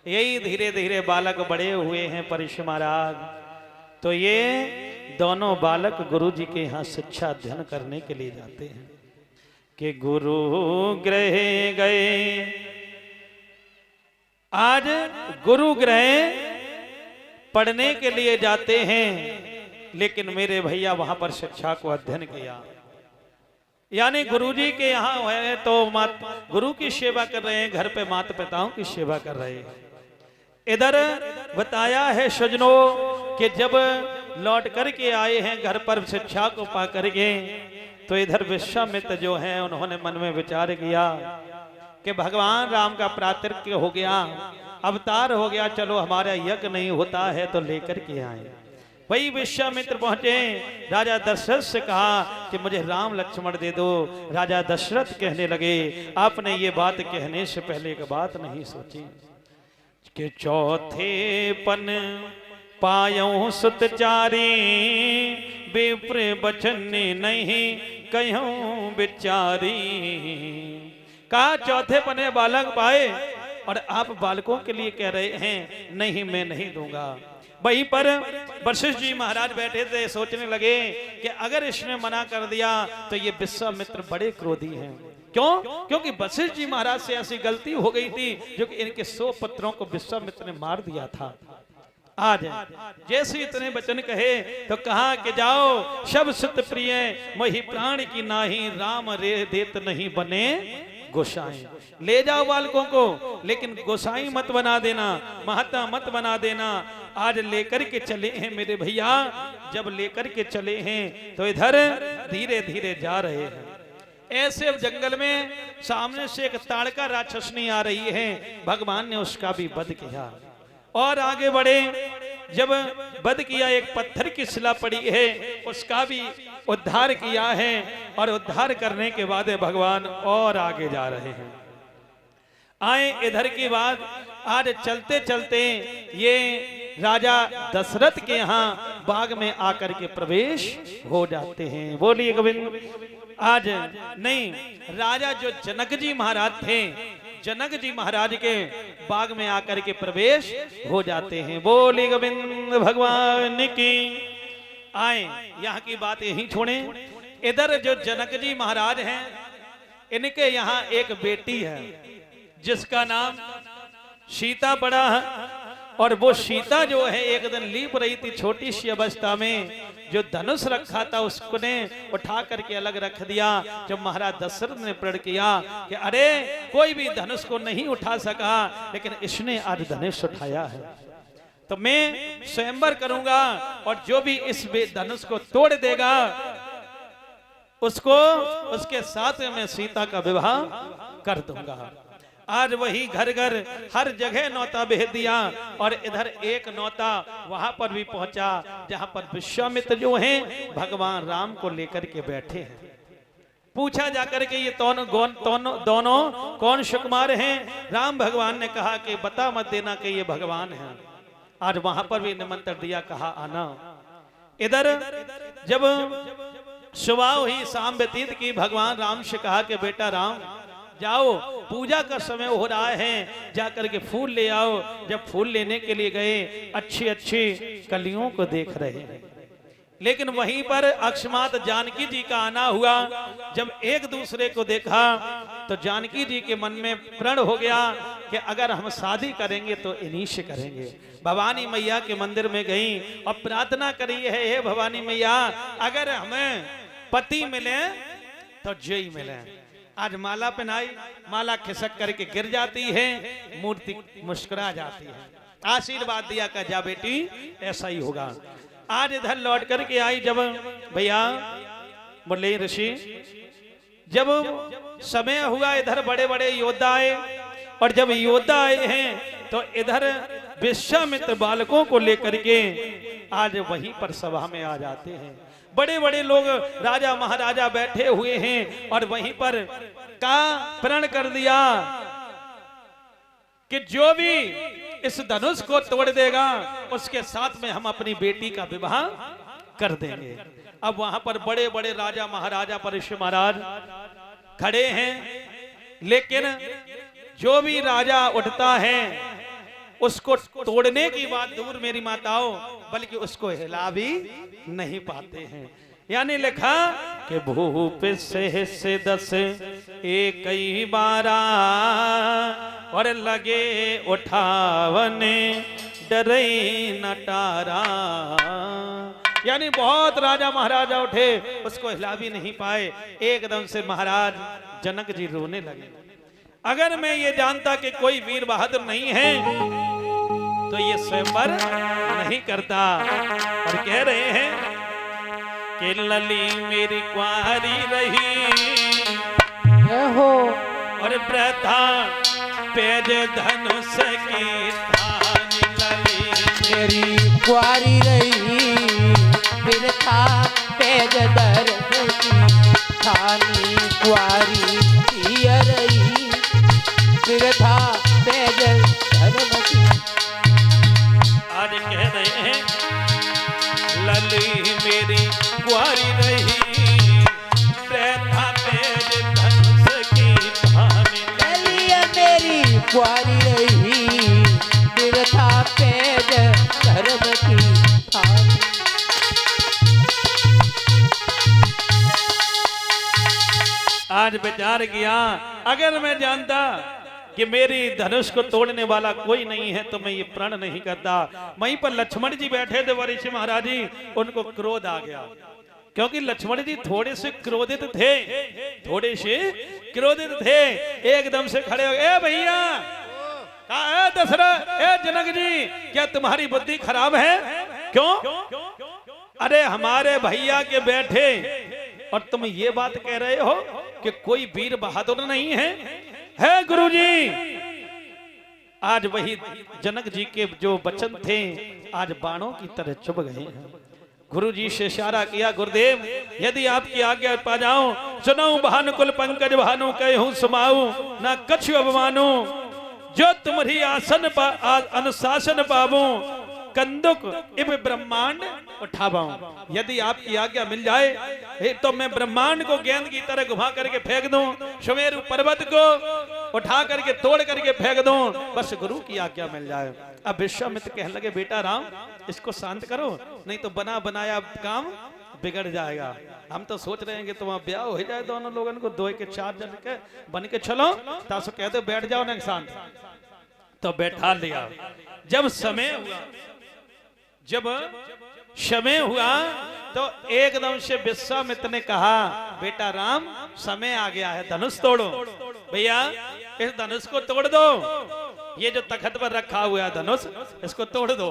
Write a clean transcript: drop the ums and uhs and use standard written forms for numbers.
यही धीरे धीरे बालक बड़े हुए हैं परीक्षित महाराज। तो ये दोनों बालक गुरु जी के यहाँ शिक्षा अध्ययन करने के लिए जाते हैं कि गुरु गृह गए। आज गुरु गृह पढ़ने के लिए जाते हैं, लेकिन मेरे भैया वहां पर शिक्षा को अध्ययन किया। यानी गुरुजी के यहाँ है तो गुरु की सेवा कर रहे हैं, घर पे माता पिताओं की सेवा कर रहे हैं। इधर बताया है सजनों कि जब लौट करके आए हैं घर पर शिक्षा को पा करके, तो इधर विश्वामित्र जो हैं उन्होंने मन में विचार किया कि भगवान राम का प्रातर्क हो गया, अवतार हो गया, चलो हमारा यज्ञ नहीं होता है तो लेकर के आए। वही विश्वामित्र पहुंचे, राजा दशरथ से कहा कि मुझे राम लक्ष्मण दे दो। राजा दशरथ कहने लगे, आपने ये बात कहने से पहले एक बात नहीं सोची कि चौथे पन पायों सुतचारी, विप्र बचन नहीं कहूं बिचारी। कहा चौथे पने बालक पाए और आप बालकों के लिए कह रहे हैं नहीं मैं नहीं दूंगा। वहीं पर वशिष्ठ जी महाराज बैठे थे, सोचने लगे कि अगर इसने मना कर दिया तो ये विश्वामित्र बड़े क्रोधी हैं। क्यों? क्योंकि वशिष्ठ जी महाराज से ऐसी गलती हो गई थी जो कि इनके 100 पुत्रों को विश्वामित्र ने मार दिया था। आज जैसे इतने वचन कहे तो कहा कि जाओ सब सुत प्रिय मोहि प्राण की नाही, राम रे देत नहीं बने गोसाई। ले जाओ बालकों को, लेकिन गोसाई मत बना देना, महता मत बना देना। आज लेकर के चले हैं मेरे भैया। जब लेकर के चले हैं तो इधर धीरे धीरे जा रहे हैं। ऐसे जंगल में सामने से एक ताड़का राक्षसनी आ रही है, भगवान ने उसका भी वध किया और आगे बढ़े। जब वध किया, एक पत्थर की शिला पड़ी है, उसका भी उद्धार किया है और उद्धार करने के बाद भगवान और आगे जा रहे हैं। आए इधर की बात, आज चलते चलते ये राजा दशरथ के यहाँ बाग में आकर के प्रवेश हो जाते हैं। बोलिए गोविंद। आज नहीं, राजा जो जनक जी महाराज थे, जनक जी महाराज के बाग में आकर के प्रवेश हो जाते हैं। बोलिए गोविंद भगवान की। आए यहाँ की बात यही छोड़े। इधर जो जनक जी महाराज हैं, इनके यहाँ एक बेटी है जिसका नाम सीता पड़ा है। और वो सीता जो है एक दिन लीप रही थी छोटी सी अवस्था में, जो धनुष रखा था उसने उठा करके अलग रख दिया। जब महाराज दशरथ ने प्रण किया कि अरे कोई भी धनुष को नहीं उठा सका, लेकिन इसने आज धनुष उठाया है, तो मैं स्वयंवर करूंगा और जो भी इस धनुष को तोड़ देगा उसको, उसके साथ मैं सीता का विवाह कर दूंगा। आज वही घर घर हर जगह नौता भेज दिया और इधर एक नौता वहां पर भी पहुंचा जहां पर विश्वामित्र जो हैं भगवान राम को लेकर के बैठे हैं। पूछा जाकर के ये दोनों कौन सुकुमार हैं? राम भगवान ने कहा कि बता मत देना कि ये भगवान हैं। आज वहां पर भी निमंत्रण दिया, कहा आना। इधर जब सुबह हुई, शाम व्यतीत की, भगवान राम से कहा कि बेटा राम जाओ, पूजा का समय हो रहा है, जाकर के फूल ले आओ। जब फूल लेने के लिए गए, अच्छी अच्छी कलियों को देख रहे हैं, लेकिन वहीं पर अकस्मात जानकी जी का आना हुआ। जब एक दूसरे को देखा तो जानकी जी के मन में प्रण हो गया कि अगर हम शादी करेंगे तो इन्हीं से करेंगे। भवानी मैया के मंदिर में गई और प्रार्थना करी है, हे भवानी मैया अगर हमें पति मिले तो जय मिले। आज माला पहनाई, माला खिसक करके गिर जाती है, मूर्ति मुस्कुरा जाती है। आशीर्वाद दिया का जा बेटी ऐसा ही होगा। आज इधर लौट करके आई, जब भैया बोले ऋषि, जब समय हुआ इधर बड़े बड़े योद्धा आए, और जब योद्धा आए हैं तो इधर विश्वामित्र बालकों को लेकर के आज वहीं पर सभा में आ जाते हैं। बड़े बड़े लोग राजा महाराजा बैठे हुए हैं और वहीं पर का प्रण कर दिया कि जो भी इस धनुष को तोड़ देगा उसके साथ में हम अपनी बेटी का विवाह कर देंगे। अब वहां पर बड़े बड़े राजा महाराजा परीक्षित महाराज खड़े हैं, लेकिन जो भी राजा उठता है उसको तोड़ने की बात दूर मेरी माताओं, बल्कि उसको हिला भी नहीं पाते हैं। यानी लिखा कि भूप से 10 एक ही बारा और लगे उठावने डरे नटारा। यानी बहुत राजा महाराजा उठे, उसको हिला भी नहीं पाए। एकदम से महाराज जनक जी रोने लगे। अगर मैं ये जानता कि कोई वीर बहादुर नहीं है तो ये स्वयंवर नहीं करता। और कह रहे हैं कि लली मेरी कुंवारी रही हो और प्रथा पेज धनुष की थानी। लली मेरी कुंवारी रही बिरथा पेज दर्द की थानी। कुंवारी पिय रही बिरथा पेज धर्म की। आज कह रहे हैं लली मेरी कुंवारी रही प्रथा पेज धनुष की थानी। ललिया मेरी कुंवारी रही बिरथा पेज धर्म की थानी। आज विचार किया, अगर मैं जानता कि मेरी धनुष को तोड़ने वाला कोई नहीं है तो मैं ये प्रण नहीं करता। वहीं पर लक्ष्मण जी बैठे थे वरिष्ठ महाराज जी, उनको क्रोध आ गया क्योंकि लक्ष्मण जी थोड़े से क्रोधित थे, थोड़े से क्रोधित थे। एकदम से खड़े हो गए, ए भैया कहा दशरथ, ए जनक जी, क्या तुम्हारी बुद्धि खराब है? क्यों? अरे हमारे भैया के बैठे और तुम ये बात कह रहे हो कि कोई वीर बहादुर नहीं है गुरुजी। आज वही जनक जी के जो वचन थे आज बाणों की तरह चुभ गए हैं। गुरुजी से इशारा किया, गुरुदेव यदि आपकी आज्ञा पा जाऊं, सुनाऊं भानुकुल पंकज भानु कहूं सुमाऊं ना कछु अभिमानू। जो तुम्हारी आसन अनुशासन पावूं कंदुक इब ब्रह्मांड उठावाऊं। यदि आपकी आज्ञा मिल जाए तो मैं ब्रह्मांड को गेंद की तरह घुमा करके फेंक दूं, सुमेरु पर्वत को उठा करके तोड़ करके फेंक दूं, बस गुरु की आज्ञा मिल जाए। अब विश्वामित्र कहने लगे, बेटा राम इसको शांत करो, नहीं तो बना बनाया काम बिगड़ जाएगा। हम तो सोच रहे हैं कि तुम्हारा ब्याह हो जाए दोनों लोगों को, 2 के 4 जन के बन के चलो, तासो कहते बैठ जाओ ना शांत। तो बैठा लिया। जब समय हुआ तो एकदम से विश्वामित्र ने कहा, बेटा राम समय आ गया है, धनुष तोड़ो। भैया इस धनुष को तोड़ दो, ये जो तखत पर रखा हुआ है धनुष, इसको तोड़ दो।